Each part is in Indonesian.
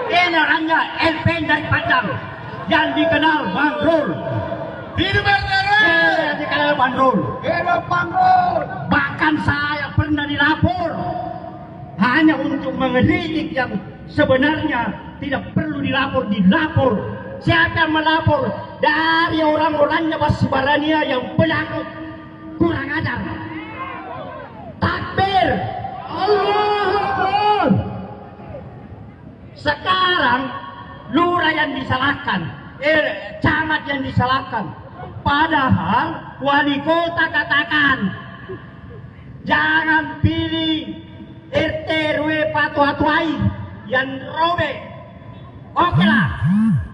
Ini orangnya LPM dari Padang yang dikenal Bang Rul. Hidup RT. Yang dikenal Bang Rul. Hidup Bang Rul. Bahkan saya pernah dilapor hanya untuk mengeritik yang sebenarnya tidak perlu dilapor. Siapa yang melapor? Dari orang-orangnya Basibarania yang penakut, kurang ajar. Takbir, Allahu Akbar. Sekarang lurah yang disalahkan, camat yang disalahkan. Padahal wali kota katakan jangan pilih RT RW patuai yang robek. Oke lah,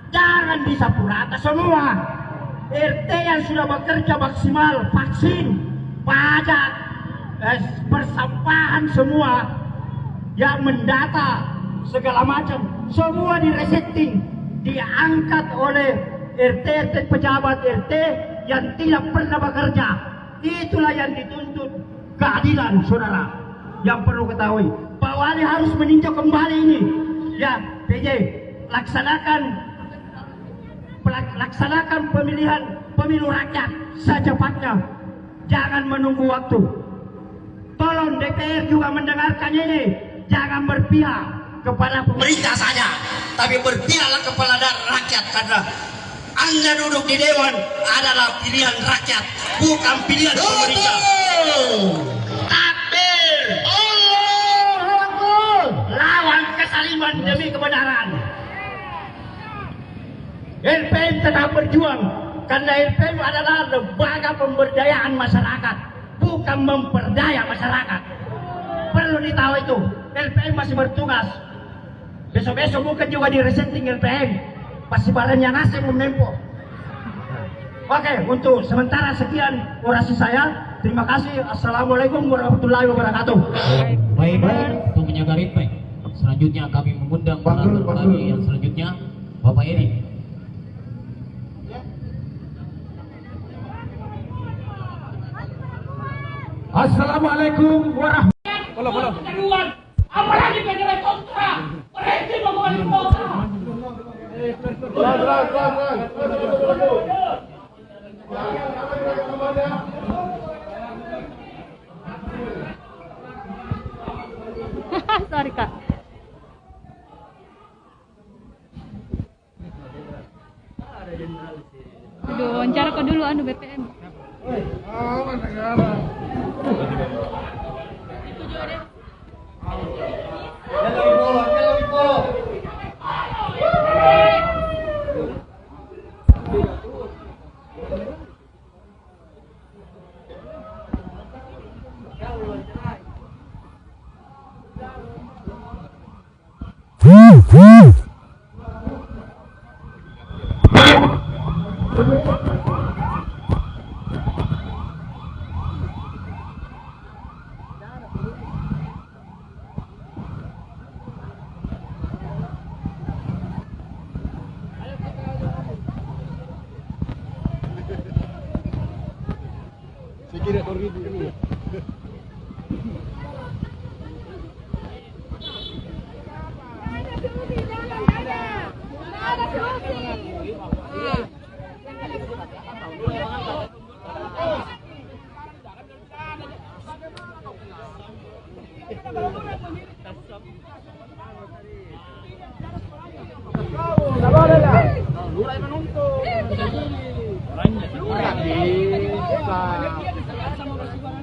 jangan disapu rata semua. RT yang sudah bekerja maksimal, vaksin, pajak, persampahan semua, yang mendata segala macam, semua diresetting, diangkat oleh RT pejabat RT yang tidak pernah bekerja. Itulah yang dituntut keadilan, saudara. Yang perlu ketahui, Pak Wali harus meninjau kembali ini. Ya, PJ, laksanakan pemilu rakyat secepatnya. Jangan menunggu waktu. Tolong DPR juga mendengarkan ini. Jangan berpihak kepada pemerintah saja, tapi berpihaklah kepada rakyat, karena Anda duduk di dewan adalah pilihan rakyat, bukan pilihan pemerintah. Takbir, Allahu Akbar. Lawan kesaliman demi kebenaran. LPM tetap berjuang, karena LPM adalah lembaga pemberdayaan masyarakat, bukan memperdaya masyarakat. Perlu ditahu itu. LPM masih bertugas. Besok-besok bukan juga di resetting LPM. Pasti barangnya nasi menempo. Oke, untuk sementara sekian orasi saya. Terima kasih. Assalamualaikum warahmatullahi wabarakatuh. Baik, untuk menjaga ritme. Selanjutnya kami mengundang penonton kami yang selanjutnya, Bapak Edi. Assalamualaikum warahmatullahi Keluar, apalagi negara kontra, berhenti membuat kontra. Sorry Kak. Aduh, wawancara kau dulu anu BPM.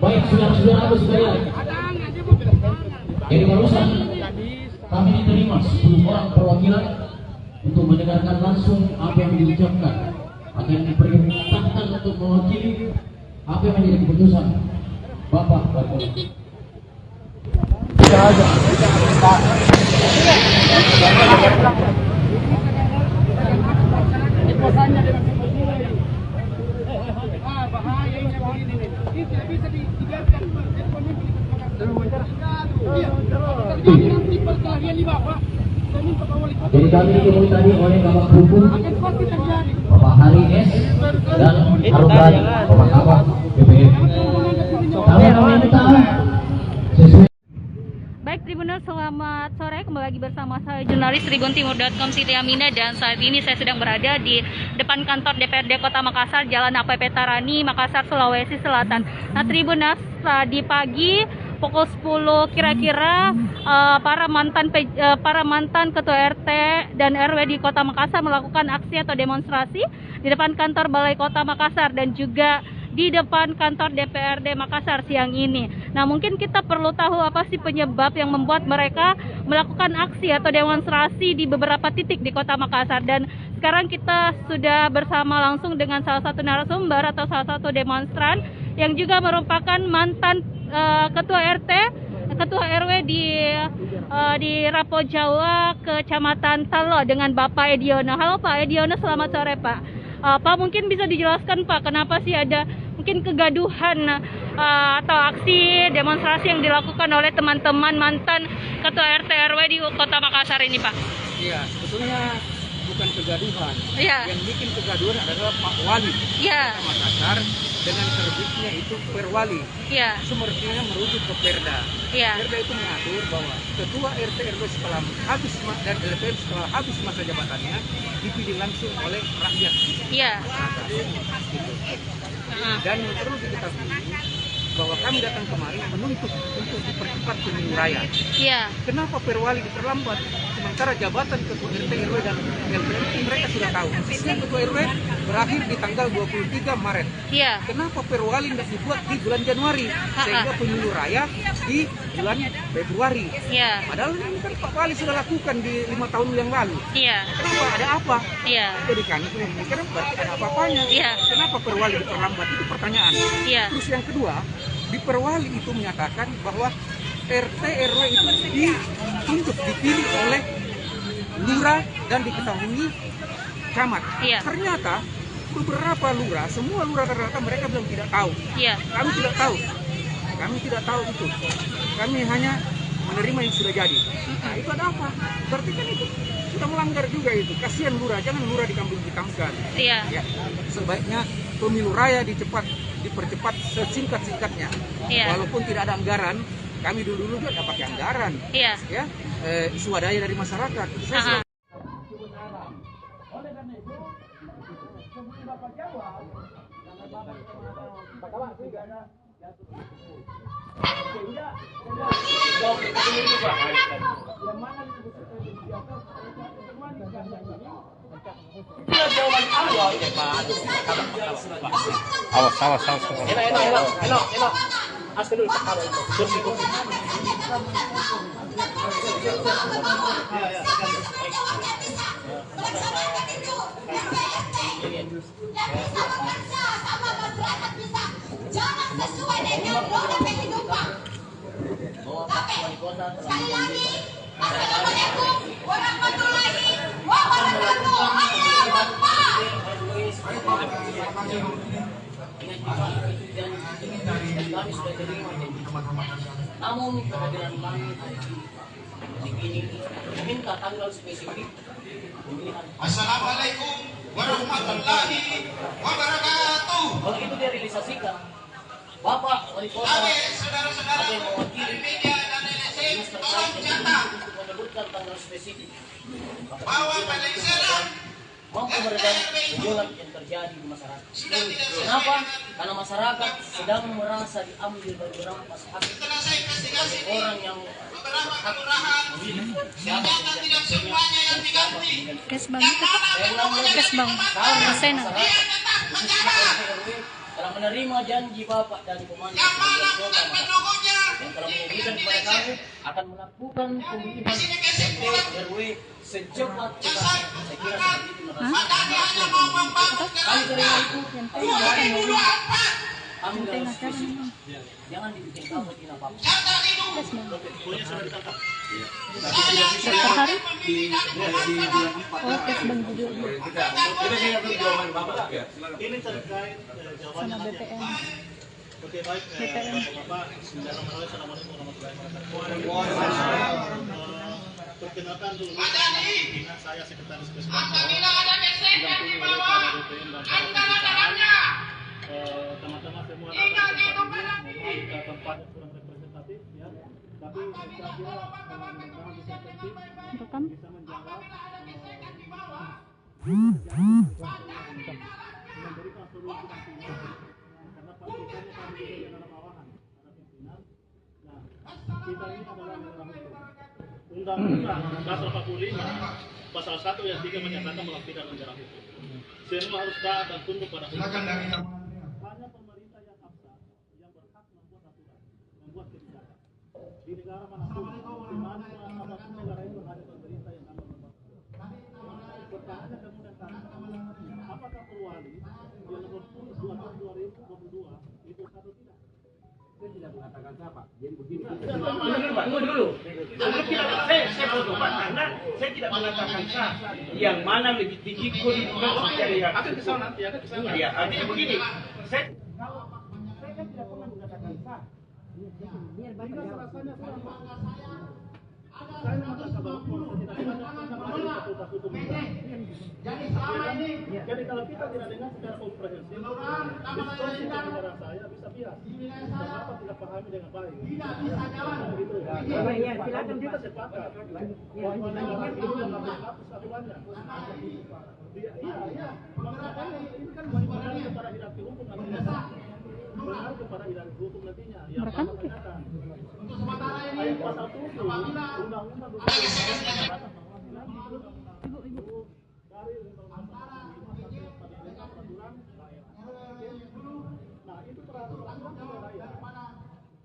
Baik, saudara-saudara sekalian, jadi barusan kami diterima 10 orang perwakilan untuk mendengarkan langsung apa yang diucapkan, akan diperintahkan untuk mewakili apa yang menjadi keputusan Bapak Kapolri. Jadi kami ditemui tadi oleh Bapak Hukum, Bapak Hari S dan Harutan, Bapak Kabak BPM. Kami meminta sesuai. Baik Tribuners, selamat sore. Kembali lagi bersama saya jurnalis tribuntimur.com Siti Aminah, dan saat ini saya sedang berada di depan kantor DPRD Kota Makassar, Jalan APP Tarani, Makassar, Sulawesi Selatan. Nah, Tribuners, tadi pagi pukul 10 kira-kira para mantan ketua RT dan RW di Kota Makassar melakukan aksi atau demonstrasi di depan kantor Balai Kota Makassar dan juga di depan kantor DPRD Makassar siang ini. Nah, mungkin kita perlu tahu apa sih penyebab yang membuat mereka melakukan aksi atau demonstrasi di beberapa titik di Kota Makassar. Dan sekarang kita sudah bersama langsung dengan salah satu narasumber atau salah satu demonstran yang juga merupakan mantan ketua RT, ketua RW di Rapo Jawa, Kecamatan Talo, dengan Bapak Ediono. Halo Pak Ediono, selamat sore Pak. Pak, mungkin bisa dijelaskan Pak, kenapa sih ada mungkin kegaduhan atau aksi demonstrasi yang dilakukan oleh teman-teman mantan ketua RT RW di Kota Makassar ini Pak? Iya, sebetulnya bukan kegaduhan. Iya. Yang bikin kegaduhan adalah Pak Wali Iya. Makassar dengan terbitnya itu Perwali. Iya. Semestinya merujuk ke Perda. Iya. Perda itu mengatur bahwa ketua RT RW setelah habis dan LPM setelah habis masa jabatannya dipilih langsung oleh rakyat. Iya. Gitu. Dan perlu diketahui bahwa kami datang kemarin menuntut untuk dipercepat pemilu raya. Iya. Kenapa Perwali diperlambat? Sementara jabatan ketua RT RW dan LPM mereka sudah tahu. Setiap ketua RW berakhir di tanggal 23 Maret. Iya. Kenapa Perwali tidak dibuat di bulan Januari sehingga pemilu raya di bulan Februari? Iya. Padahal ini kan Pak Wali sudah lakukan di 5 tahun yang lalu. Iya. Kenapa? Ada apa? Iya. Jadi kami memikir berarti ada apa-apanya. Iya. Kenapa Perwali diperlambat? Itu pertanyaan. Iya. Terus yang kedua, di Perwali itu menyatakan bahwa RT RW itu ditunjuk dipilih oleh lurah dan diketahui camat. Iya. Ternyata beberapa lurah, semua lurah ternyata mereka belum tidak tahu. Iya. Kami tidak tahu. Kami tidak tahu itu. Kami hanya menerima yang sudah jadi. Nah, itu ada apa? Berarti kan itu sudah melanggar juga itu. Kasihan lurah, jangan lurah di kampung hitamkan. Iya. Ya, sebaiknya pemilu raya dipercepat sesingkat-singkatnya. Iya. Walaupun tidak ada anggaran, kami dulu juga dapat anggaran. Iya. Ya, swadaya dari masyarakat. Saya Oleh karena itu, sebelum Bapak jawab, jangan Bapak tidak ada sehingga jawab itu Pak. Yang mana disebutkan di biasa cuma di karena ini. Itu jawaban awal ya Pak. Awas. Elok. Asal dulu Pak kalau itu. Jangan sesuai dengan norma kehidupan. Oke, sekali lagi. Assalamualaikum warahmatullahi wabarakatuh. Allahu Akbar. Namun kehadiran kami ini meminta tanggal spesifik pemilihan. Assalamualaikum warahmatullahi wabarakatuh. Kalau itu direalisasikan, Bapak Wali Kota Saudara-saudara yang mewakili media dan LSM, dinas tolong terkait catat untuk menyebutkan tanggal spesifik bahwa pada Islam mampu meredam gejolak yang terjadi di masyarakat. Kenapa? Karena masyarakat sedang merasa diambil dan dirampas hak setelah saya investigasi oleh orang yang beberapa kelurahan, ternyata tidak semuanya yang diganti. Gas bang. saya ulang lagi. Gas bang. Kami Persen. masyarakat khususnya RT RW telah menerima janji Bapak dari Komandan Yang mana Kota bukan Makassar pendukungnya? yang telah menyebutkan kepada kami akan melakukan pemilihan RT RW secepat-cepatnya. Saya kira seperti itu. Terima kasih. Makanya hanya mau membangun Kami terima itu. Kami 2024. kami dalam diskusi. Jangan dibikin kabut ini apa-apa. Catat itu. Per hari? Oh, gas bang juga. Ini terkait jawaban Sama BPM. Oke, baik. BPM. Bapak, Bismillahirrahmanirrahim. Assalamualaikum warahmatullahi wabarakatuh. Perkenalkan dulu, dengan saya Sekretaris Presiden Apabila ada gesekan di bawah, antara dalamnya. teman-teman semua Ingat itu datang ke tempat yang kurang representatif ya. Tapi saya kira mudah-mudahan bisa tertib, Rekam. bisa menjawab memberikan solusi nantinya karena pastikannya kami juga di dalam bawahan ada pimpinan. Nah, kita ini adalah negara hukum. Undang-Undang Dasar 45 pasal 1 ayat 3 menyatakan bahwa kita negara hukum. Semua harus taat dan tunduk pada hukum. Hanya pemerintah yang absah yang berhak membuat aturan, membuat kebijakan. Di negara manapun, di mana apapun negara itu ada pemerintah yang akan membuat aturan. Pertanyaannya kemudian apakah perwali yang nomor 10 tahun 2022 itu satu tidak? Saya tidak mengatakan siapa. Jadi begini. Tunggu dulu. Saya potong Pak, karena saya tidak mengatakan sah. Yang mana lebih tinggi kualitas syariat. Akan ke sana nanti, akan ke sana. Ya, artinya begini. Saya Saya kan tidak pernah mengatakan sah. Biar Bapak jawab. Rasanya sama. Saya mengatakan bahwa tidak ada fakultas hukum kita. Jadi selama ini Jadi kalau kita tidak dengar secara komprehensif, diskusi di negara saya bisa bias. Kenapa tidak pahami dengan baik? tidak bisa jalan. Begitu. Ya, silakan Kita sepakat bahwa negara itu adalah status aturannya. Iya. Makanya ini kan benar kepada hierarki hukum nantinya. Benar kepada hierarki hukum nantinya. Yang Merekam? mengatakan Untuk sementara ini ayat pasal 7 undang-undang dari peraturan daerah. Nah, itu peraturan daerah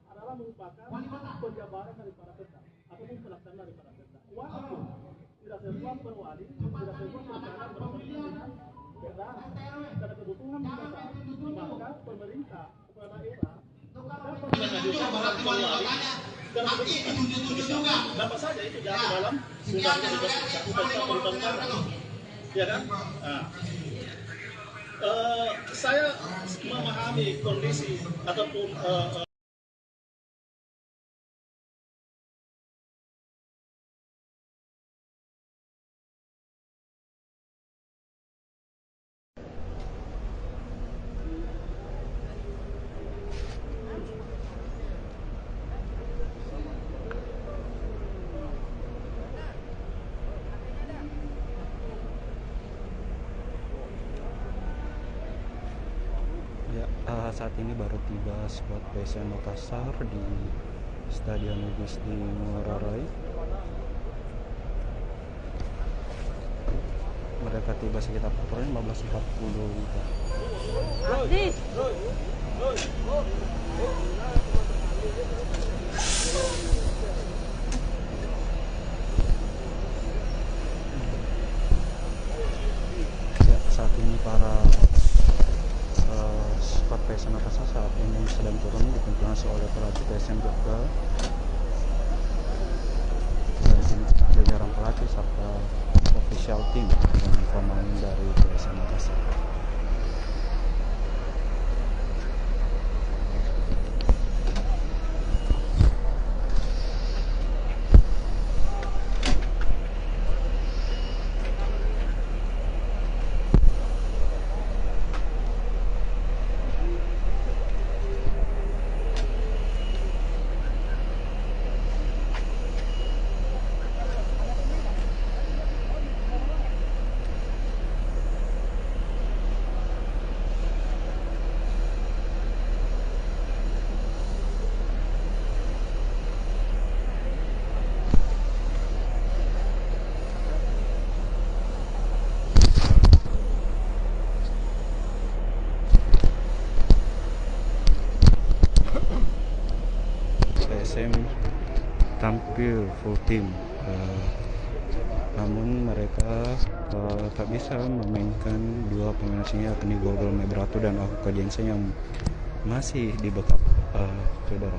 adalah merupakan penjabaran daripada Pemda ataupun pelaksanaan daripada Pemda. Walaupun tidak semua perwali, tidak semua perencanaan berkepentingan Pemda karena kebutuhan mereka, maka pemerintah kepala daerah dapat mengajukan perwali karena kebutuhan. Dapat saja itu jatuh dalam undang-undang ya kan? Nah, saya memahami kondisi ataupun Ya, saat ini baru tiba squad PSM Makassar di Stadion Gusti Ngurah Rai. Mereka tiba sekitar pukul 15.40. Asik. Ya, saat ini para squad PSM Makassar saat ini sedang turun dikonfirmasi oleh pelatih PSM Jogja dan jajaran pelatih serta official team dan pemain dari PSM Makassar. PSM tampil full team, namun mereka tak bisa memainkan dua pemain asingnya, yakni Gogol Mebratu dan Aku Jensen yang masih di backup cedera.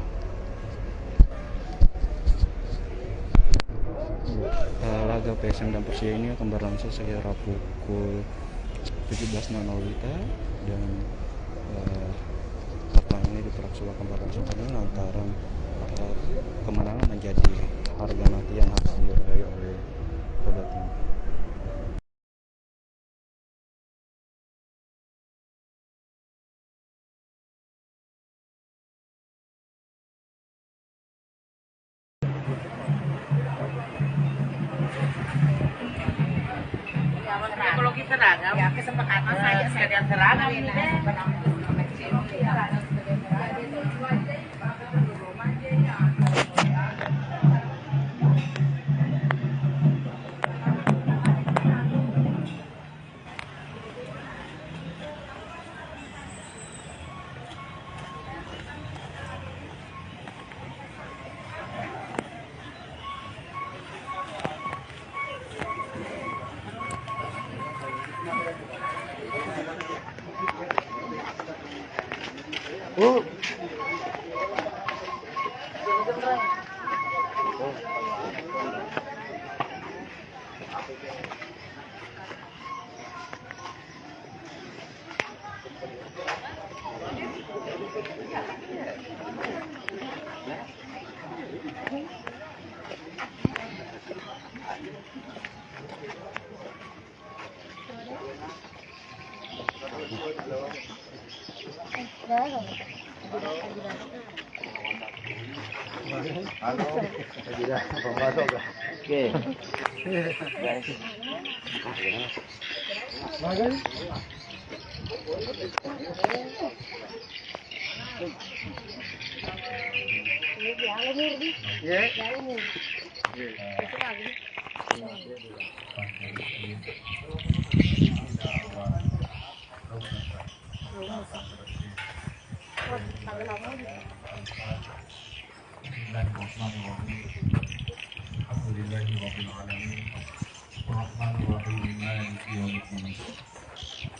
Laga PSM dan Persija ini akan berlangsung sekitar pukul 17.00 WITA dan pertandingan ini diperlaksanakan berlangsung lantaran kemenangan menjadi harga mati yang harus diraih oleh kedua tim. Ekologi seragam. Ya, kesepakatan saja sekalian seragam ini deh.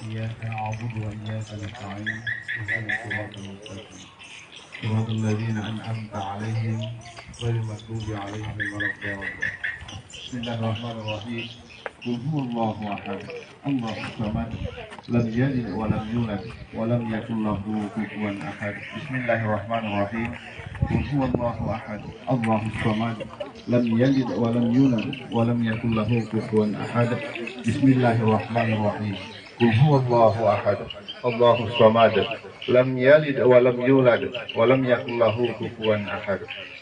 إياك نعبد وإياك نستعين اهدنا الصراط المستقيم صراط الذين أنعمت عليهم غير المغضوب عليهم ولا الضالين بسم الله الرحمن الرحيم قل هو الله أحد الله الصمد لم يلد ولم يولد ولم يكن له كفوا أحد بسم الله الرحمن الرحيم قل هو الله أحد الله الصمد لم يلد ولم يولد ولم يكن له كفوا أحد بسم الله الرحمن الرحيم قل هو الله أحد الله الصمد لم يلد ولم يولد ولم يكن له كفوا أحد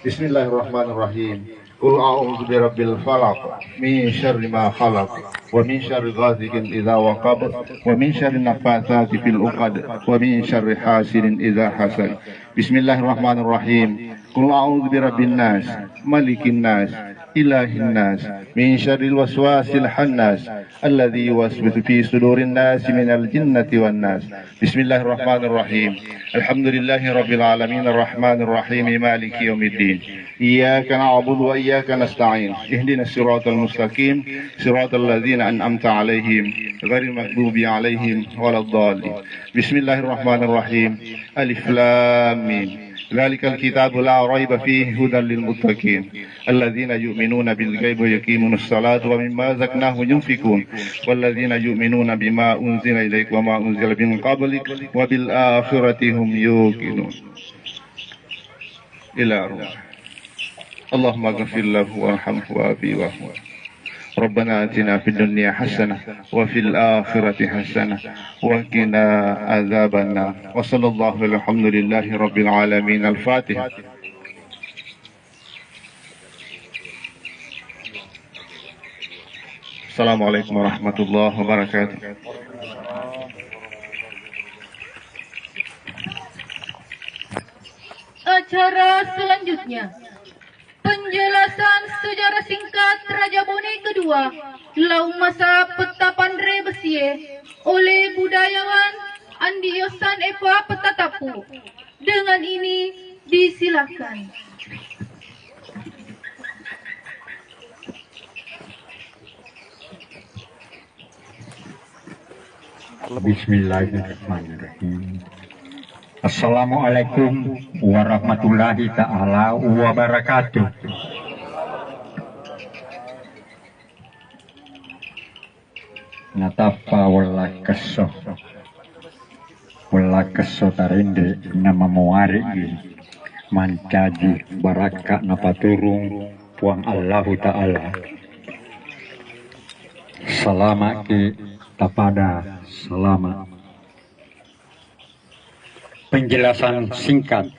بسم الله الرحمن الرحيم قل أعوذ برب الفلق من شر ما خلق ومن شر غاسق إذا وقب ومن شر النفاثات في العقد ومن شر حاسد إذا حسد بسم الله الرحمن الرحيم قل أعوذ برب الناس ملك الناس إله الناس من شر الوسواس الحناس الذي يوسوس في صدور الناس من الجنة والناس بسم الله الرحمن الرحيم الحمد لله رب العالمين الرحمن الرحيم مالك يوم الدين إياك نعبد وإياك نستعين اهدنا الصراط المستقيم صراط الذين أنعمت عليهم غير المغضوب عليهم ولا الضالين بسم الله الرحمن الرحيم ألف لام ميم ذلك الكتاب لا ريب فيه هدى للمتقين الذين يؤمنون بالغيب ويقيمون الصلاة ومما رزقناهم ينفقون والذين يؤمنون بما أنزل إليك وما أنزل من قبلك وبالآخرة هم يوقنون إلى روح اللهم اغفر له وارحمه وعافه واعفه ربنا آتنا في الدنيا حسنة وفي الآخرة حسنة وقنا عذاب النار وصلى الله والحمد لله رب العالمين الفاتحة. Assalamualaikum warahmatullahi wabarakatuh. Acara selanjutnya, penjelasan sejarah singkat Raja Bone kedua, Lau Masa Petapan Rebesie oleh budayawan Andi Yosan Eva Petatapu. Dengan ini disilakan. Bismillahirrahmanirrahim. Assalamualaikum warahmatullahi ta'ala wabarakatuh. Natapa wala keso tarinde nama muari mancaji baraka napaturung puang Allahu ta'ala. Salamaki tapada selamat. Penjelasan singkat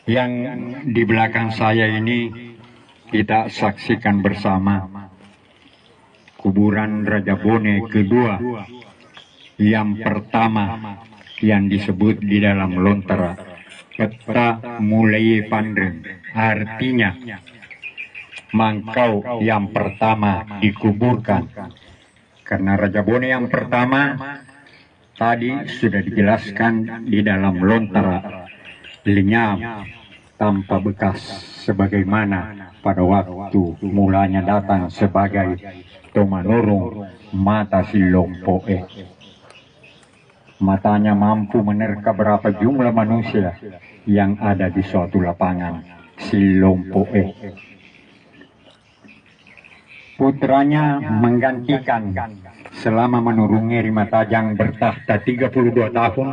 yang di belakang saya ini kita saksikan bersama kuburan Raja Bone kedua. Yang pertama yang disebut di dalam lontara peta mulai pandeng, artinya mangkau yang pertama dikuburkan. Karena Raja Bone yang pertama tadi sudah dijelaskan di dalam lontara, lenyap tanpa bekas sebagaimana pada waktu mulanya datang sebagai Tomanurung mata si Lompoe. Matanya mampu menerka berapa jumlah manusia yang ada di suatu lapangan si Lompoe. Putranya menggantikan selama menurungi Rimatajang bertahta 32 tahun,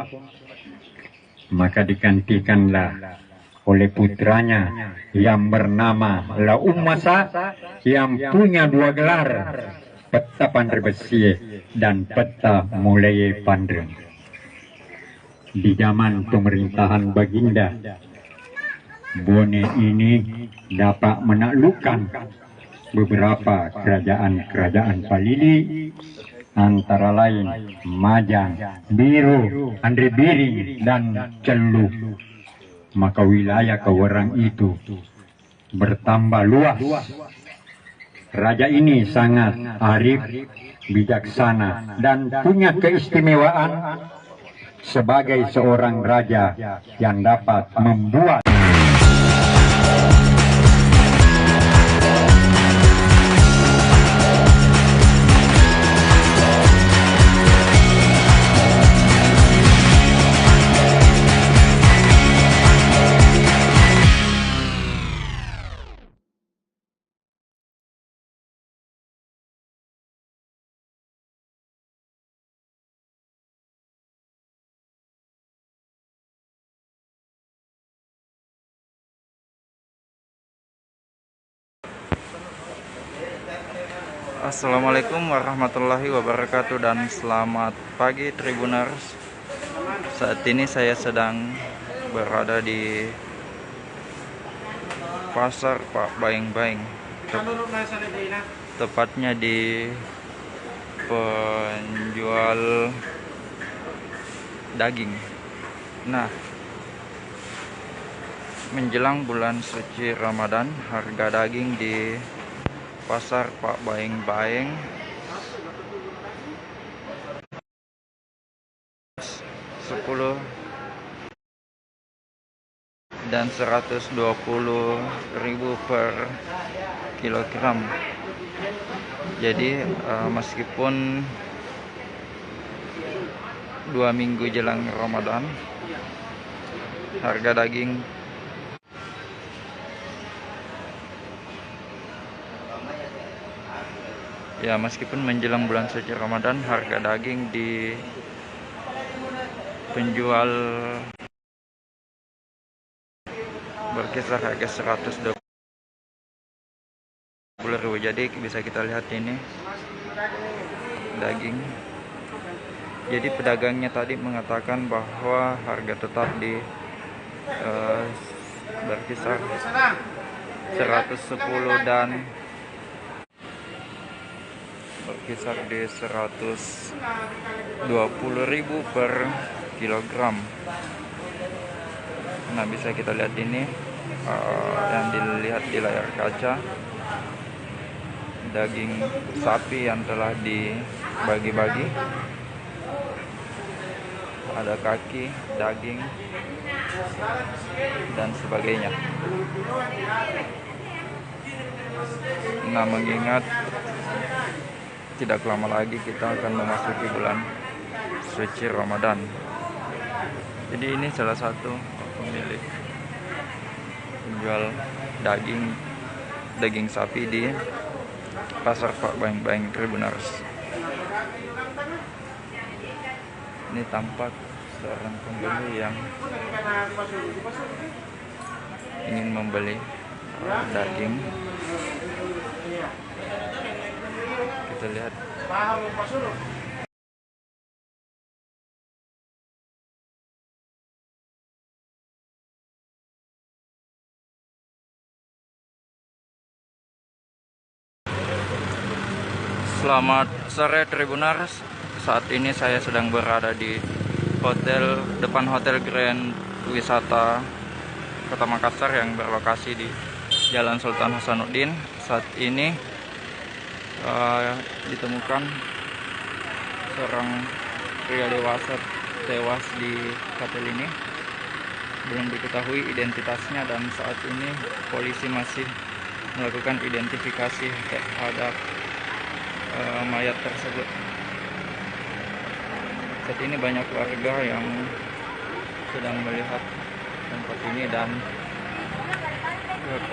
maka digantikanlah oleh putranya yang bernama Laummasa yang punya 2 gelar, Peta Pandrebesie dan Peta Mulai Pandreng. Di zaman pemerintahan Baginda, Bone ini dapat menaklukkan beberapa kerajaan-kerajaan Palili, antara lain Majang, Biru, Andre Biring, dan Celu. Maka wilayah kewenangan itu bertambah luas. Raja ini sangat arif, bijaksana, dan punya keistimewaan sebagai seorang raja yang dapat membuat Assalamualaikum warahmatullahi wabarakatuh dan selamat pagi Tribuners. Saat ini saya sedang berada di Pasar Pak Baeng-Baeng, tepatnya di penjual daging. Nah, menjelang bulan suci Ramadan, harga daging di Pasar Pak Baeng-Baeng 10 dan 120.000 per kilogram. Jadi meskipun 2 minggu jelang Ramadan, harga daging meskipun menjelang bulan suci Ramadan, harga daging di penjual berkisar harga 120.000. Jadi bisa kita lihat ini daging. Jadi pedagangnya tadi mengatakan bahwa harga tetap di berkisar 110 dan berkisar di 120.000 per kilogram. Nah, bisa kita lihat ini yang dilihat di layar kaca, daging sapi yang telah dibagi-bagi, ada kaki, daging, dan sebagainya. Nah, mengingat tidak lama lagi kita akan memasuki bulan suci Ramadan. Jadi ini salah satu pemilik penjual daging sapi di Pasar Pak Baeng-Baeng Tribuners. Ini tampak seorang pembeli yang ingin membeli daging. Kita lihat. Selamat sore Tribuners. Saat ini saya sedang berada di depan Hotel Grand Wisata Kota Makassar yang berlokasi di Jalan Sultan Hasanuddin. Saat ini ditemukan seorang pria dewasa tewas di hotel ini. Belum diketahui identitasnya dan saat ini polisi masih melakukan identifikasi terhadap mayat tersebut. Saat ini banyak warga yang sedang melihat tempat ini dan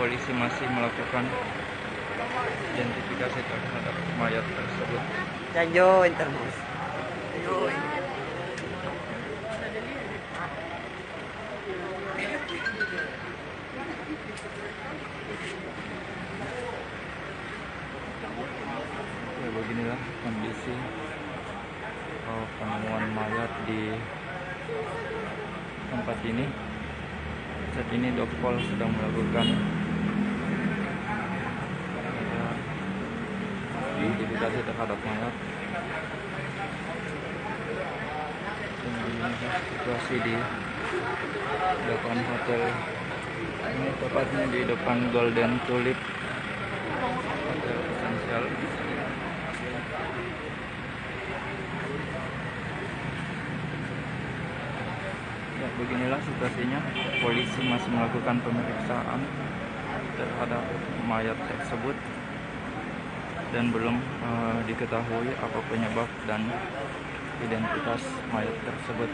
polisi masih melakukan identifikasi terhadap mayat tersebut. Janjo intermus. Ya, beginilah kondisi penemuan mayat di tempat ini. Saat ini Dokpol sedang melakukan identifikasi terhadap mayat. Situasi di depan hotel ini, tepatnya di depan Golden Tulip Hotel Esensial. Ya, beginilah situasinya. Polisi masih melakukan pemeriksaan terhadap mayat tersebut dan belum diketahui apa penyebab dan identitas mayat tersebut.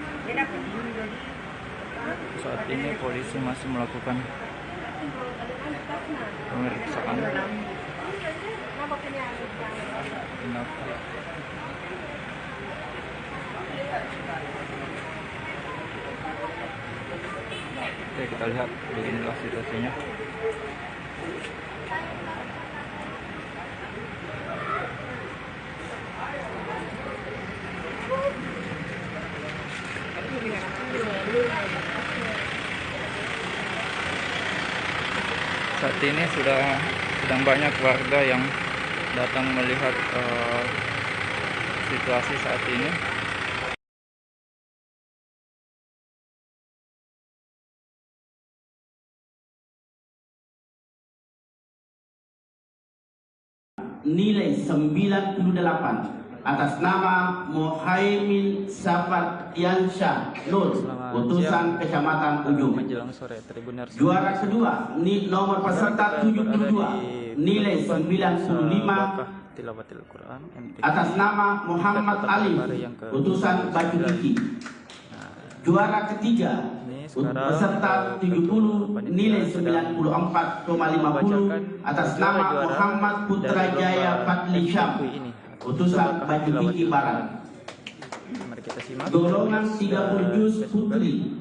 Saat ini polisi masih melakukan pemeriksaan. Oke, kita lihat beginilah situasinya. Saat ini sedang banyak warga yang datang melihat situasi saat ini. Nilai 98 atas nama Muhaimin Safardiansyah Nur, utusan Kecamatan Ujung. Juara kedua nomor peserta 72 nilai 95 atas nama Muhammad Ali, utusan Batu Kiki. Juara ketiga peserta 70 nilai 94,50 atas nama Muhammad Putra Jaya Fadli Syam, utusan Batu Kiki Barat. Golongan 30 juz putri.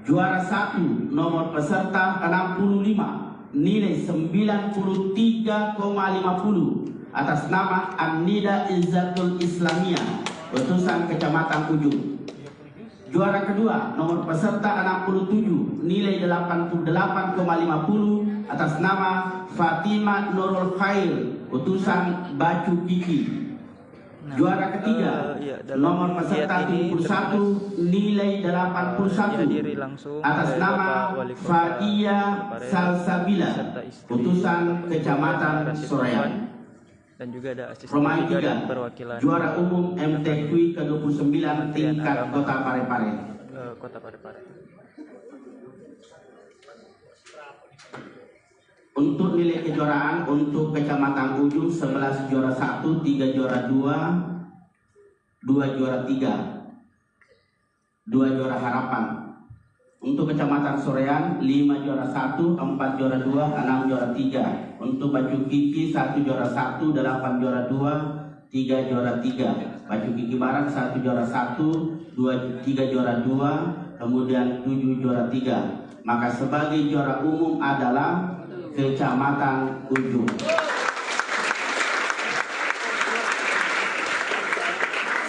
Juara 1 nomor peserta 65 nilai 93,50 atas nama An-Nida Izzatul Islamiyah, utusan Kecamatan Ujung. Juara kedua nomor peserta 67 nilai 88,50 atas nama Fatimah Nurul Khair, utusan Batu Kiki. Juara ketiga nomor peserta 71 nilai 81 atas nama Fadia Salsabila, utusan Kecamatan Soreang. Dan juga ada asisten Romain dan 3, perwakilan juara umum MTQ ke-29 tingkat Kota Parepare. Kota Parepare. Untuk nilai kejuaraan untuk Kecamatan Ujung 11 juara 1, 3 juara 2, 2 juara 3, 2 juara harapan. Untuk Kecamatan Soreang 5 juara 1, 4 juara 2, 6 juara 3. Untuk Batu Kiki 1 juara 1, 8 juara 2, 3 juara 3. Batu Kiki Barat 1 juara 1, 3 juara 2, kemudian 7 juara 3. Maka sebagai juara umum adalah Kecamatan Ujung.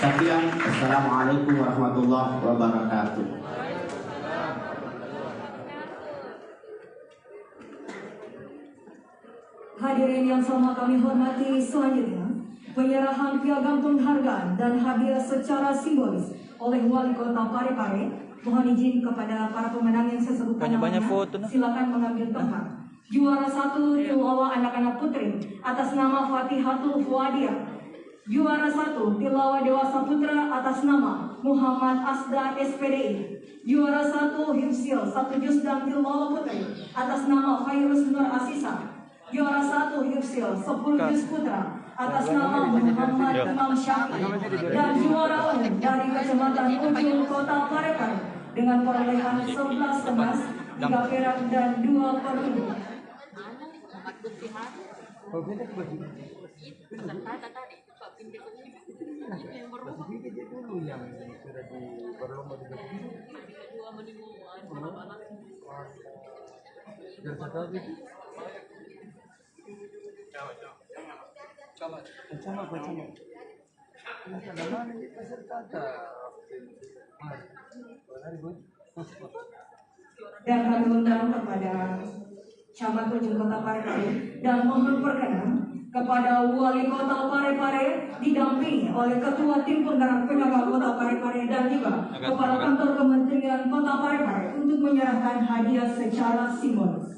Sekian, assalamualaikum warahmatullahi wabarakatuh. Hadirin yang sama kami hormati, selanjutnya penyerahan piagam penghargaan dan hadiah secara simbolis oleh Wali Kota Parepare. Mohon izin kepada para pemenang yang saya sebutkan namanya, silakan mengambil tempat. Juara 1 Tilawah anak-anak putri atas nama Fatihatul Fuadia. Juara 1 Tilawah dewasa putra atas nama Muhammad Asda SPDI. Juara 1 Hifzil 1 Juz dan Tilawah putri atas nama Khairus Nur Asisa. Juara 1 Hifzil 10 Juz putra atas nama Muhammad Imam Syafi'i. Dan juara umum dari Kecamatan Ujung Kota Parepare dengan perolehan 11 emas, 3 perak dan 2 perunggu. Dan kami undang kepada Camat Ujung Kota Parepare dan mohon perkenan kepada Wali Kota Parepare didampingi oleh Ketua Tim Penggerak Penegak Kota Parepare dan juga Kepala Kantor Kementerian Kota Parepare untuk menyerahkan hadiah secara simbolis.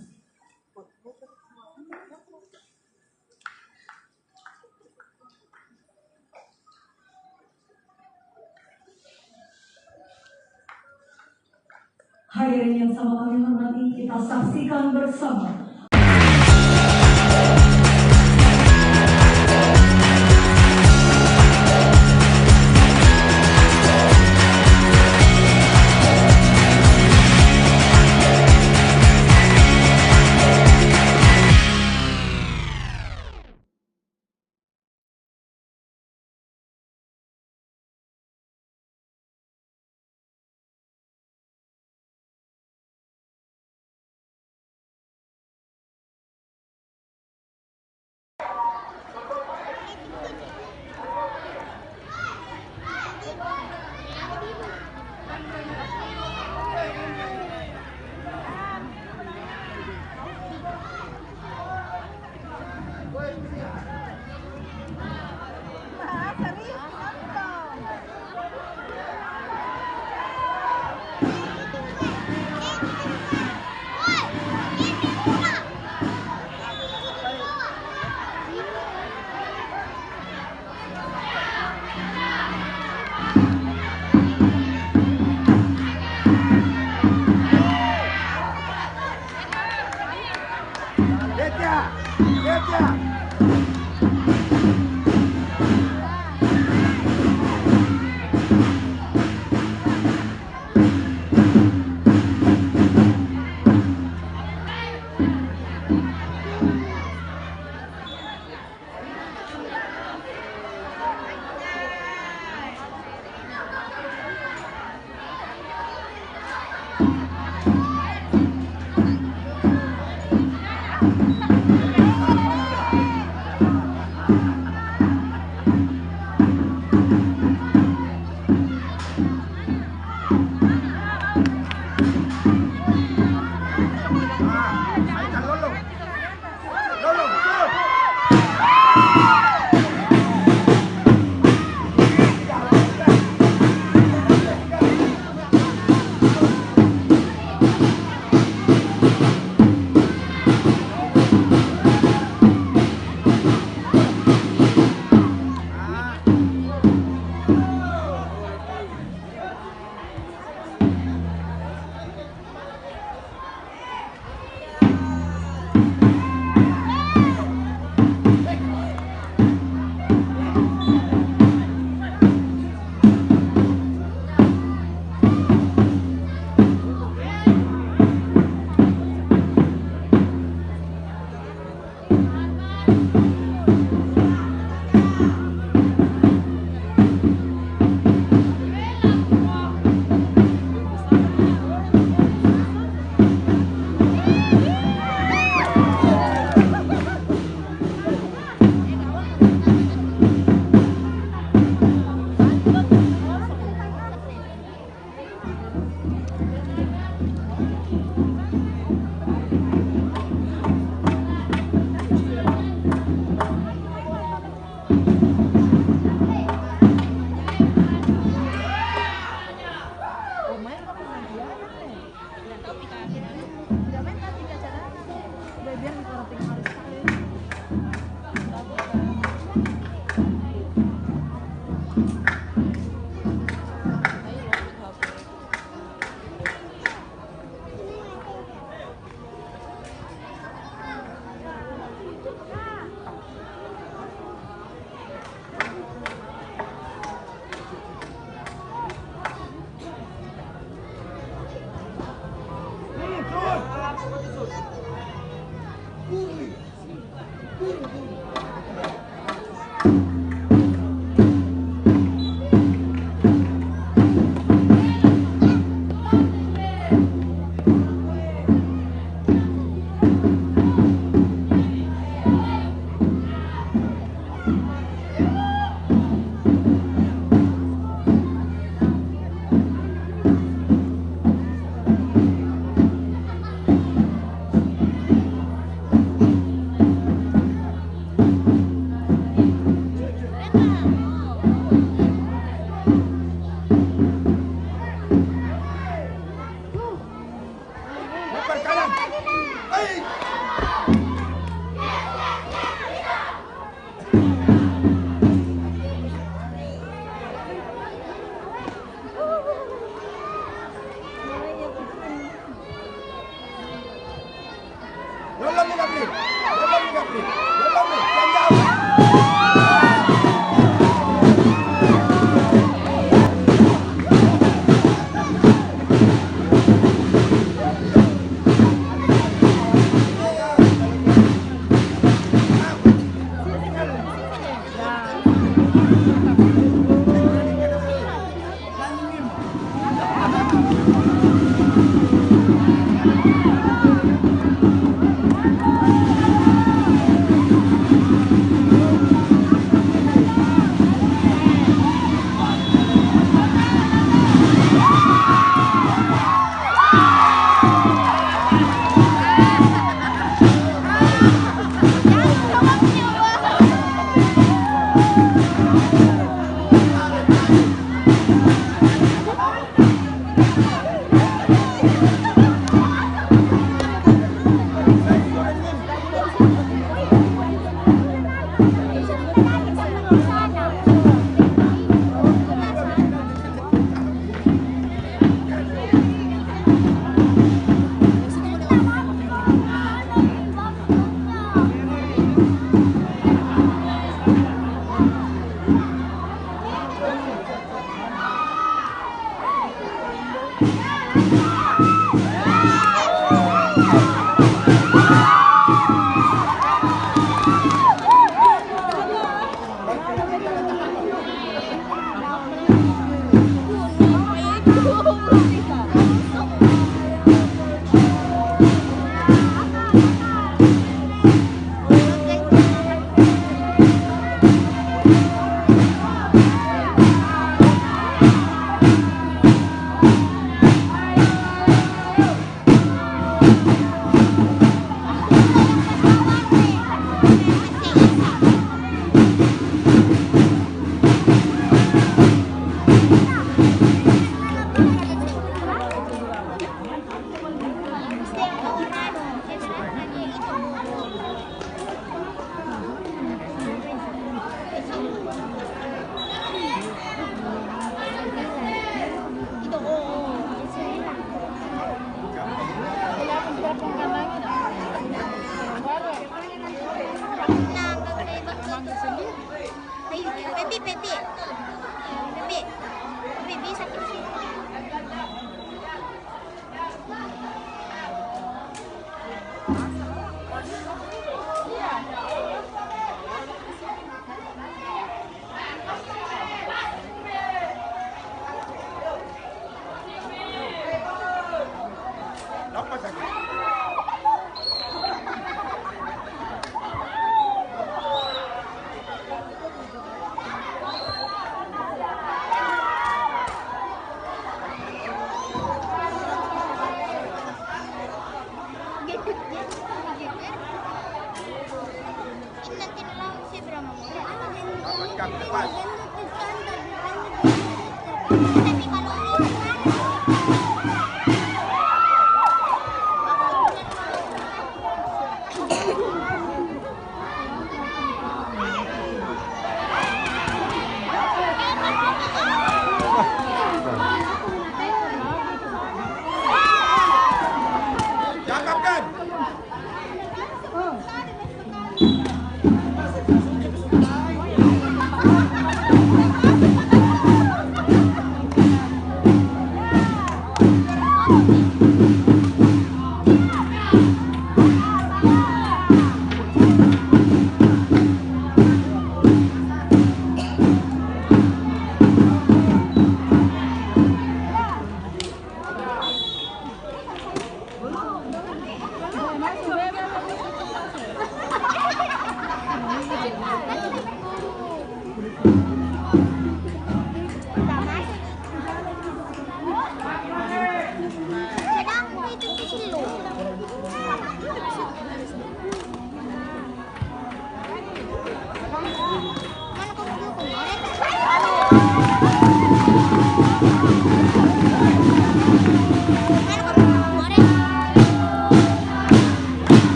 Hadirin yang sama kami hormati, kita saksikan bersama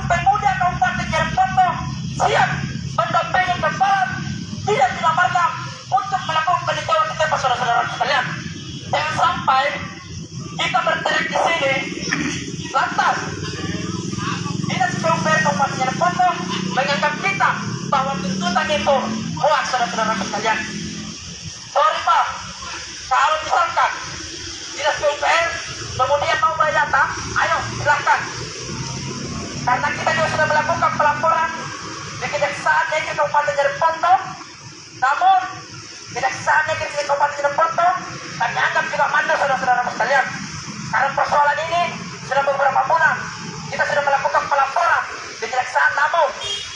Pemuda Kabupaten Jereponto siap mendampingi kepala tidak dilaporkan untuk melakukan peninjauan ke tempat saudara-saudara sekalian. Jangan sampai kita berteriak di sini, lantas Dinas PUPR Kabupaten Jereponto menganggap kita bahwa tuntutan itu hoax, saudara. saudara-saudara sekalian. Sorry Pak, kalau misalkan Dinas PUPR kemudian mau bayar data, ayo silahkan. Karena kita juga sudah melakukan pelaporan di Kejaksaan Negeri Kabupaten Jeneponto, namun Kejaksaan Negeri Kabupaten Jeneponto kami anggap juga mandek saudara-saudara sekalian. Karena persoalan ini sudah beberapa bulan kita sudah melakukan pelaporan di Kejaksaan, namun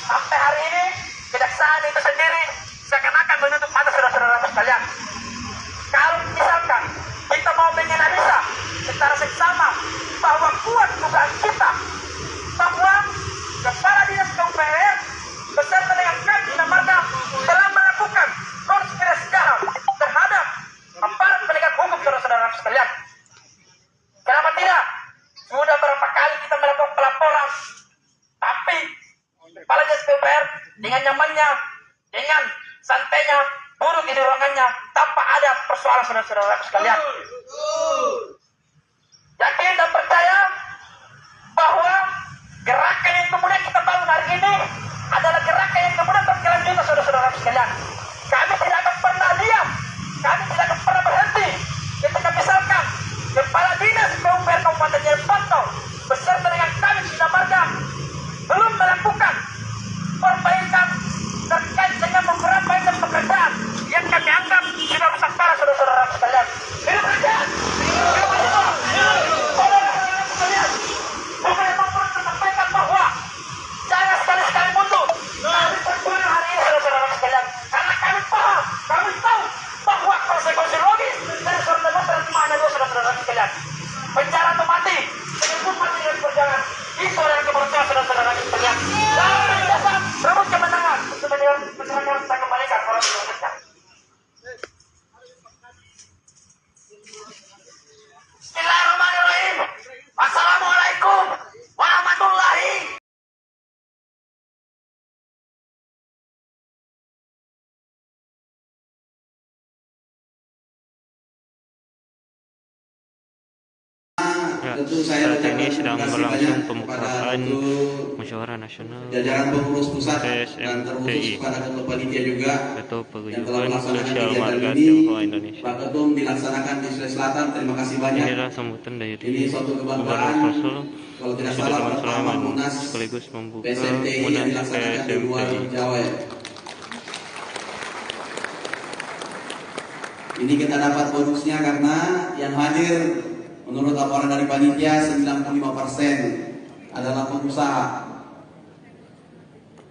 sampai hari ini Kejaksaan itu sendiri seakan-akan menutup mata saudara-saudara sekalian. Kalau misalkan kita mau menganalisa secara seksama bahwa kuat dugaan kita bahwa Kepala Dinas PUPR beserta dengan Kadin Marga telah melakukan konspirasi jahat terhadap aparat penegak hukum saudara-saudara sekalian. Kenapa tidak? Sudah berapa kali kita melakukan pelaporan, tapi Kepala Dinas PUPR dengan nyamannya, dengan santainya, duduk di ruangannya tanpa ada persoalan saudara-saudara sekalian. Yakin dan percaya bahwa gerakan yang kemudian kita bangun hari ini adalah gerakan yang kemudian berkelanjutan saudara-saudara sekalian. Kami tidak akan pernah diam, kami tidak akan pernah berhenti ketika misalkan Kepala Dinas PUPR Kabupaten Jeneponto beserta dengan kami Kadin Marga belum melakukan perbaikan terkait dengan beberapa item pekerjaan yang kami anggap sudah rusak parah saudara-saudara sekalian. Hidup rakyat! Hidup rakyat! Saudara-saudara sekalian, saya mau sampaikan bahwa jangan sekali-sekali mundur dari perjuangan hari ini saudara-saudara sekalian, karena kami paham, kami tahu bahwa konsekuensi logis dari surat demonstrasi hanya dua saudara-saudara sekalian: penjara atau mati, dengan mati dari perjuangan. Itu adalah kepercayaan saudara-saudara sekalian. Dan dasar rebut kemenangan untuk menyerahkan saya kembalikan orang Indonesia. Bismillahirrahmanirrahim. Assalamualaikum warahmatullahi. Ya, saat ini sedang berlangsung pembukaan musyawarah nasional jajaran pengurus pusat dan terkhusus pada ketua panitia juga Ketua yang telah Paguyuban melaksanakan Sosial kegiatan Marga ini. Tionghoa Indonesia. Pak Ketum dilaksanakan di Sulawesi Selatan. Terima kasih banyak. Inilah sambutan dari Ini suatu Gubernur kebanggaan. Kalsel Kalau tidak Sudirman salah pertama Sulaiman Munas sekaligus membuka PSMTI yang Munas dilaksanakan di luar PSMTI. Jawa ya. Ini kita dapat bonusnya karena yang hadir menurut laporan dari panitia 95% adalah pengusaha.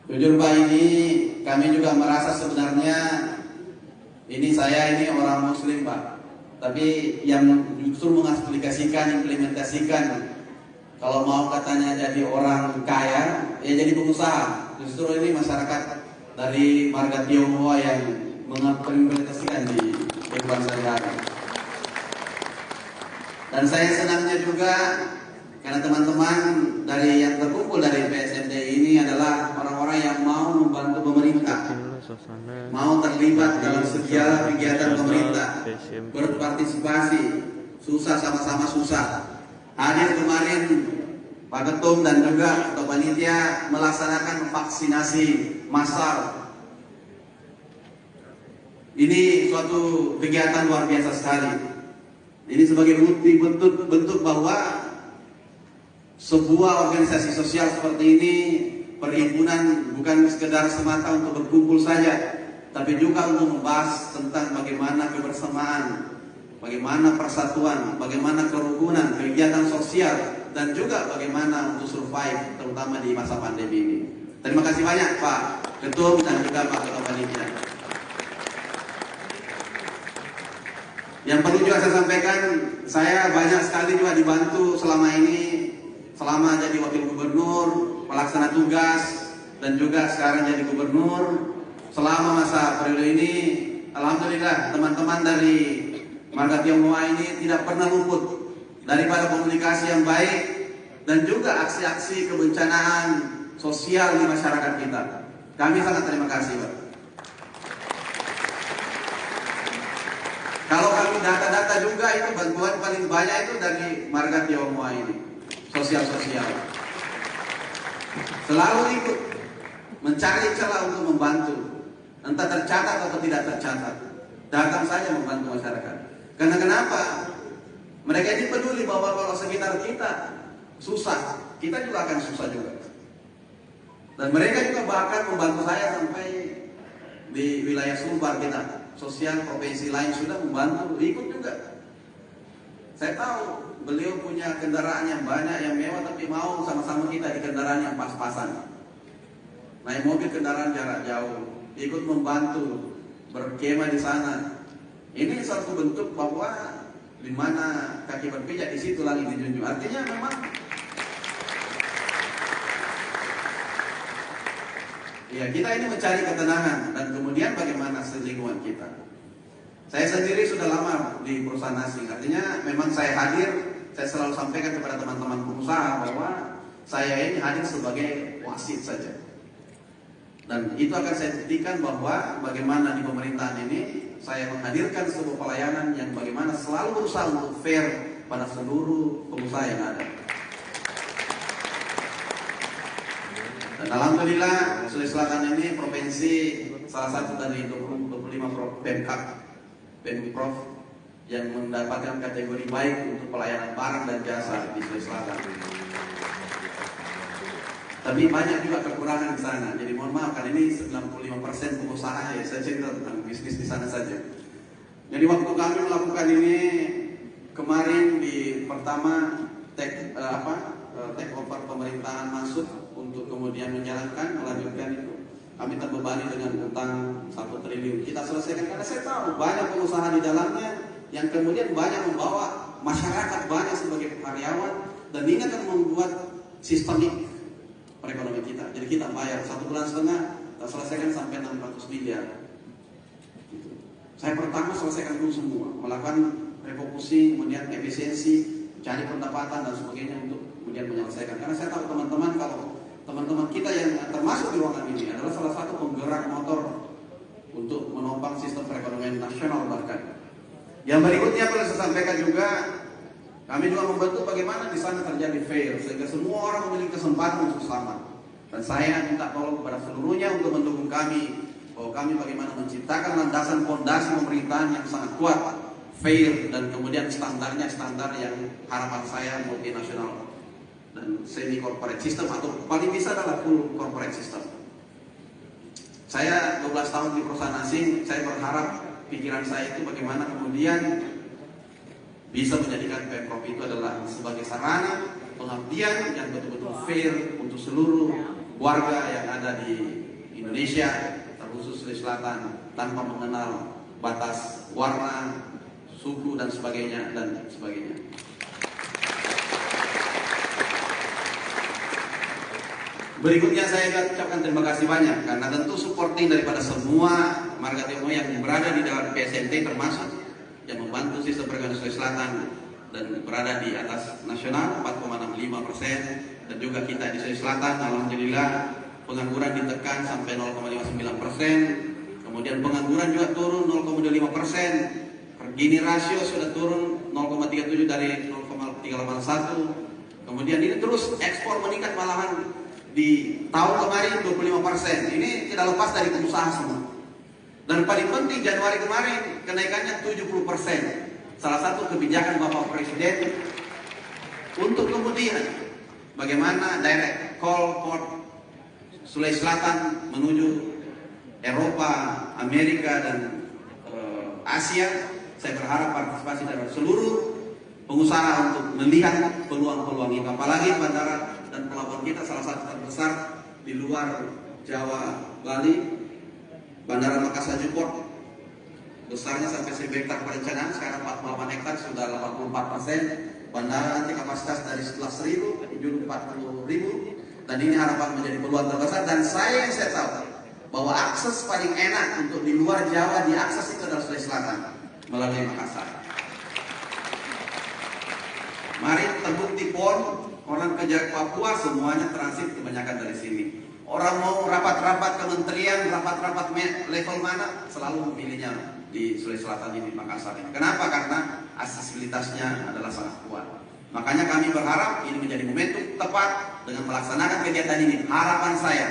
Jujur Pak, ini kami juga merasa sebenarnya saya ini orang Muslim Pak, tapi yang justru mengaplikasikan, implementasikan kalau mau katanya jadi orang kaya, ya jadi pengusaha. Justru ini masyarakat dari marga Tionghoa yang mengimplementasikan di kehidupan sehari-hari. Dan saya senangnya juga karena teman-teman dari yang terkumpul dari PSMTI ini adalah orang-orang yang mau membantu pemerintah, mau terlibat dalam segala kegiatan pemerintah, berpartisipasi, susah sama-sama susah. Hadir kemarin Pak Ketum dan juga Ketua Panitia melaksanakan vaksinasi massal. Ini suatu kegiatan luar biasa sekali. Ini sebagai bentuk bahwa sebuah organisasi sosial seperti ini, perhimpunan, bukan sekedar semata untuk berkumpul saja, tapi juga untuk membahas tentang bagaimana kebersamaan, bagaimana persatuan, bagaimana kerukunan, kegiatan sosial, dan juga bagaimana untuk survive, terutama di masa pandemi ini. Terima kasih banyak Pak Ketum dan juga Pak Ketua Panitia. Yang perlu juga saya sampaikan, saya banyak sekali juga dibantu selama ini, selama jadi wakil gubernur, pelaksana tugas, dan juga sekarang jadi gubernur. Selama masa periode ini, alhamdulillah teman-teman dari marga Tionghoa ini tidak pernah luput daripada komunikasi yang baik dan juga aksi-aksi kebencanaan sosial di masyarakat kita. Kami sangat terima kasih Pak. Kalau kami data-data juga itu bantuan paling banyak itu dari marga Tionghoa ini, sosial-sosial. Selalu ikut mencari celah untuk membantu. entah tercatat atau tidak tercatat. Datang saja membantu masyarakat. Karena kenapa? Mereka ini peduli bahwa kalau sekitar kita susah, kita juga akan susah juga. Dan mereka juga bahkan membantu saya sampai di wilayah Sumbar kita, sosial provinsi lain sudah membantu, ikut juga. Saya tahu beliau punya kendaraan yang banyak, yang mewah, tapi mau sama-sama kita di kendaraan yang pas-pasan. Naik mobil kendaraan jarak jauh, ikut membantu, berkemah di sana. Ini satu bentuk bahwa di mana kaki berpijak di situ lagi dijunjung. Artinya memang ya kita ini mencari ketenangan dan kemudian bagaimana lingkungan kita. Saya sendiri sudah lama di perusahaan asing, artinya memang saya hadir, saya selalu sampaikan kepada teman-teman pengusaha bahwa saya ini hadir sebagai wasit saja. Dan itu akan saya buktikan bahwa bagaimana di pemerintahan ini saya menghadirkan sebuah pelayanan yang bagaimana selalu berusaha untuk fair pada seluruh pengusaha yang ada. Dan alhamdulillah Sulawesi Selatan ini provinsi salah satu dari 25 Pemprov yang mendapatkan kategori baik untuk pelayanan barang dan jasa di Sulawesi Selatan. Tapi banyak juga kekurangan di sana. Jadi mohon maaf, karena ini 95% pengusaha ya, saya cerita tentang bisnis di sana saja. Jadi waktu kami melakukan ini kemarin di pertama take over pemerintahan masuk untuk kemudian menjalankan, melanjutkan itu. Kami terbebani dengan utang 1 triliun. Kita selesaikan karena saya tahu banyak pengusaha di dalamnya yang kemudian banyak membawa masyarakat banyak sebagai karyawan dan ini akan membuat sistemik perekonomian kita. Jadi kita bayar 1,5 bulan, kita selesaikan sampai 600 miliar. Gitu. Saya pertama selesaikan dulu semua, melakukan refocusing, kemudian efisiensi, cari pendapatan dan sebagainya untuk kemudian menyelesaikan. Karena saya tahu teman-teman, kalau teman-teman kita yang termasuk di ruangan ini adalah salah satu penggerak motor untuk menopang sistem perekonomian nasional bahkan. Yang berikutnya perlu saya sampaikan juga, kami juga membantu bagaimana di sana terjadi fair sehingga semua orang memiliki kesempatan untuk selamat. Dan saya minta tolong kepada seluruhnya untuk mendukung kami bahwa kami bagaimana menciptakan landasan fondasi pemerintahan yang sangat kuat, fair dan kemudian standarnya standar yang harapan saya multinasional dan semi corporate system atau paling bisa adalah full corporate system. Saya 12 tahun di perusahaan asing, saya berharap pikiran saya itu bagaimana kemudian bisa menjadikan Pemprov itu adalah sebagai sarana pengabdian yang betul-betul fair untuk seluruh warga yang ada di Indonesia, terkhusus Sulawesi Selatan, tanpa mengenal batas warna, suku dan sebagainya dan sebagainya. Berikutnya saya ucapkan terima kasih banyak karena tentu supporting daripada semua marga Tionghoa yang berada di dalam PSNT termasuk yang membantu sistem perekonomian Sulawesi Selatan dan berada di atas nasional 4,65% dan juga kita di Sulawesi Selatan alhamdulillah pengangguran ditekan sampai 0,59%, kemudian pengangguran juga turun 0,25%, Gini rasio sudah turun 0,37 dari 0,381, kemudian ini terus ekspor meningkat malahan di tahun kemarin 25%. Ini tidak lepas dari pengusaha semua. Dan paling penting Januari kemarin kenaikannya 70%. Salah satu kebijakan Bapak Presiden untuk kemudian bagaimana direct call port Sulawesi Selatan menuju Eropa, Amerika dan Asia. Saya berharap partisipasi dari seluruh pengusaha untuk melihat peluang-peluang itu. Apalagi bandara dan pelabuhan kita salah satu terbesar di luar Jawa, Bali. Bandara Makassar Juport besarnya sampai 1000 hektar perencanaan, sekarang 48 hektar sudah 84%. Bandara nanti kapasitas dari 11.000 menuju 40.000 dan ini harapan menjadi peluang terbesar. Dan saya tahu bahwa akses paling enak untuk di luar Jawa diakses itu adalah Sulawesi Selatan melalui Makassar. Mari terbukti pon orang ke Papua semuanya transit kebanyakan dari sini. Orang mau rapat-rapat kementerian, rapat-rapat level mana, selalu memilihnya di Sulawesi Selatan ini, Makassar ini. Kenapa? Karena aksesibilitasnya adalah sangat kuat. Makanya kami berharap ini menjadi momentum tepat dengan melaksanakan kegiatan ini. Harapan saya,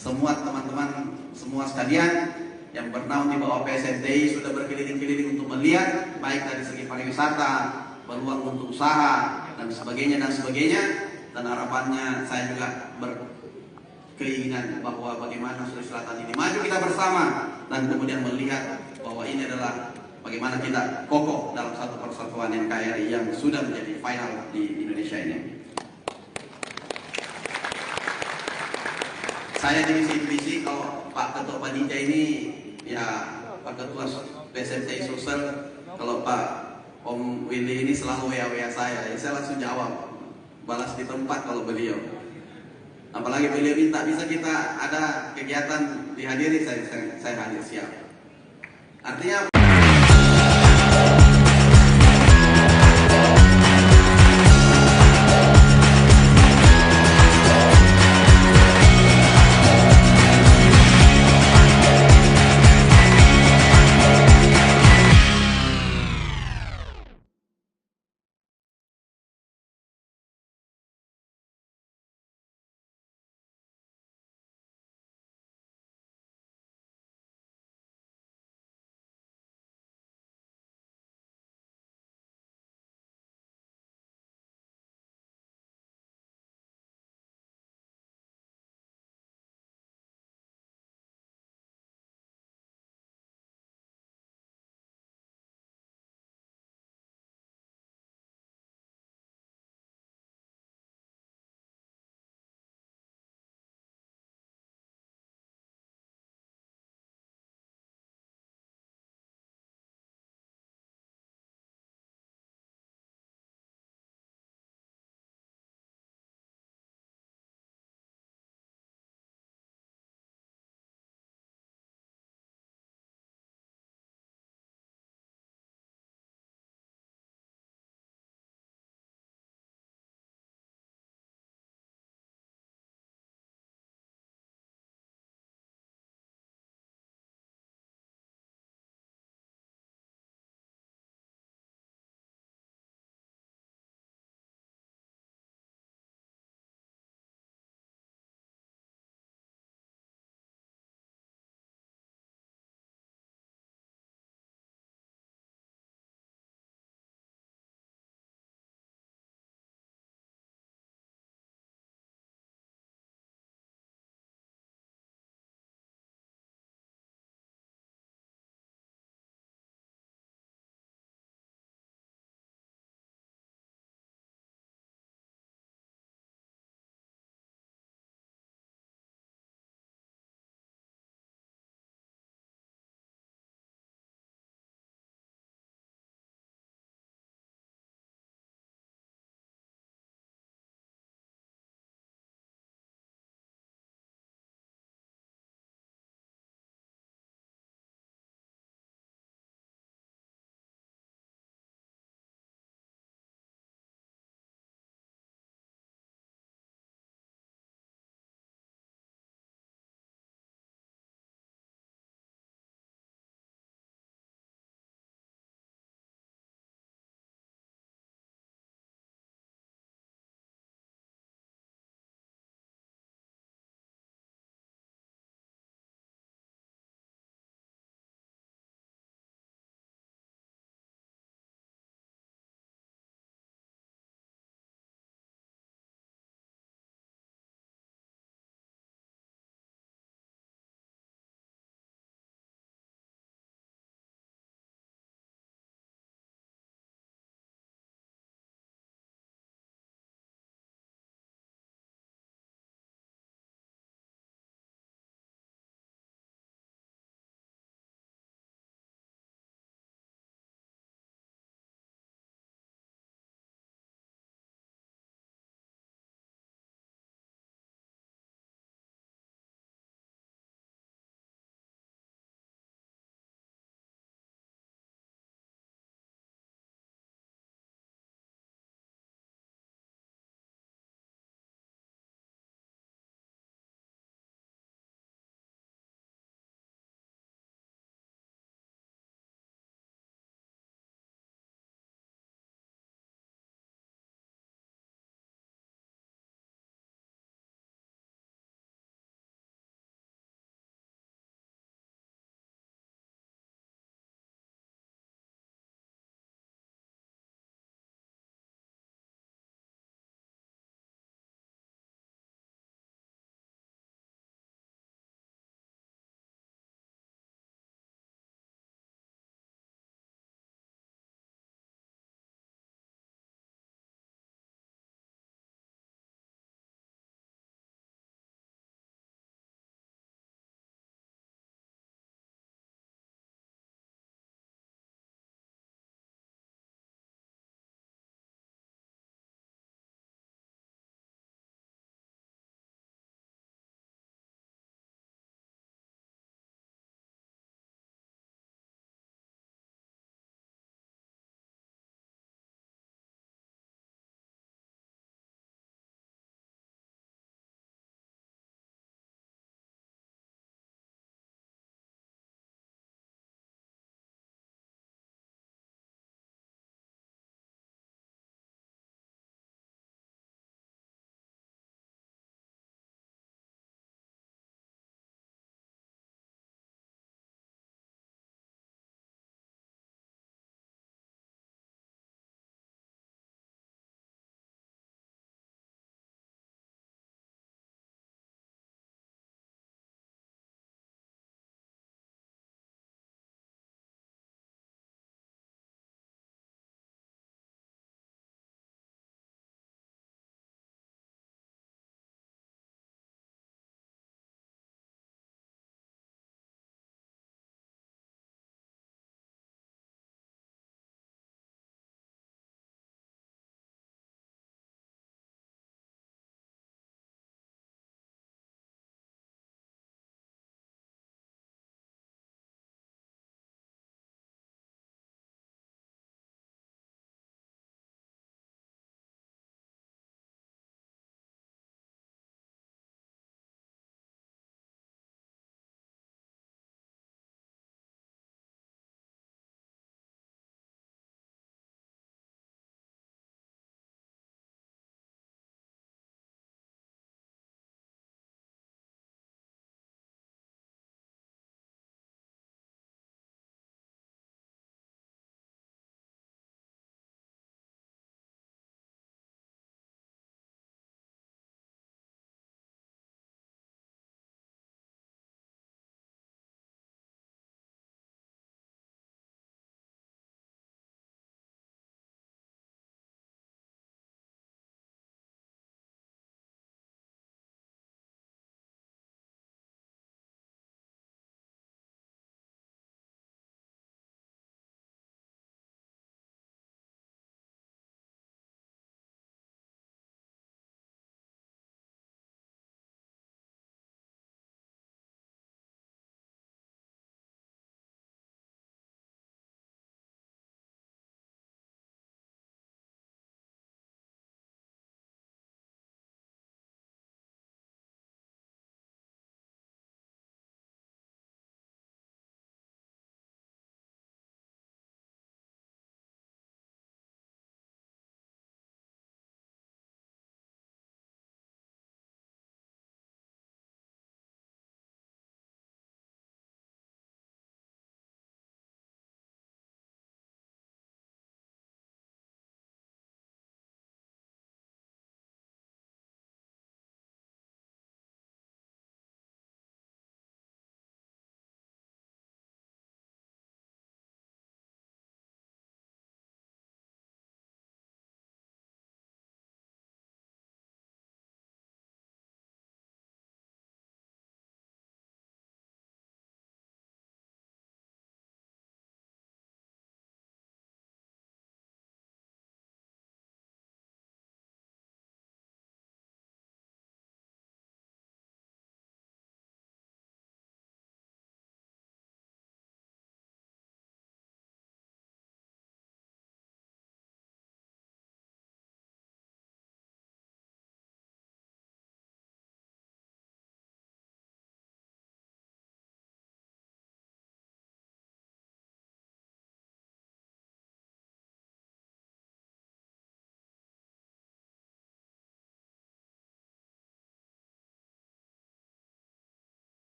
semua teman-teman, semua sekalian, yang bernaung di bawah PSNTI sudah berkeliling-keliling untuk melihat baik dari segi pariwisata, peluang untuk usaha dan sebagainya. Dan harapannya saya juga berkeinginan bahwa bagaimana Sulawesi Selatan ini maju kita bersama dan kemudian melihat bahwa ini adalah bagaimana kita kokoh dalam satu persatuan NKRI yang sudah menjadi final di Indonesia ini. Saya divisi kalau Pak Ketua Panitia ini ya Pak Ketua PSNTI Sulsel, kalau Pak Om Willy ini selalu WA saya, ya saya langsung jawab, balas di tempat kalau beliau. Apalagi beliau minta bisa kita ada kegiatan dihadiri, saya hadir siap. Artinya apa?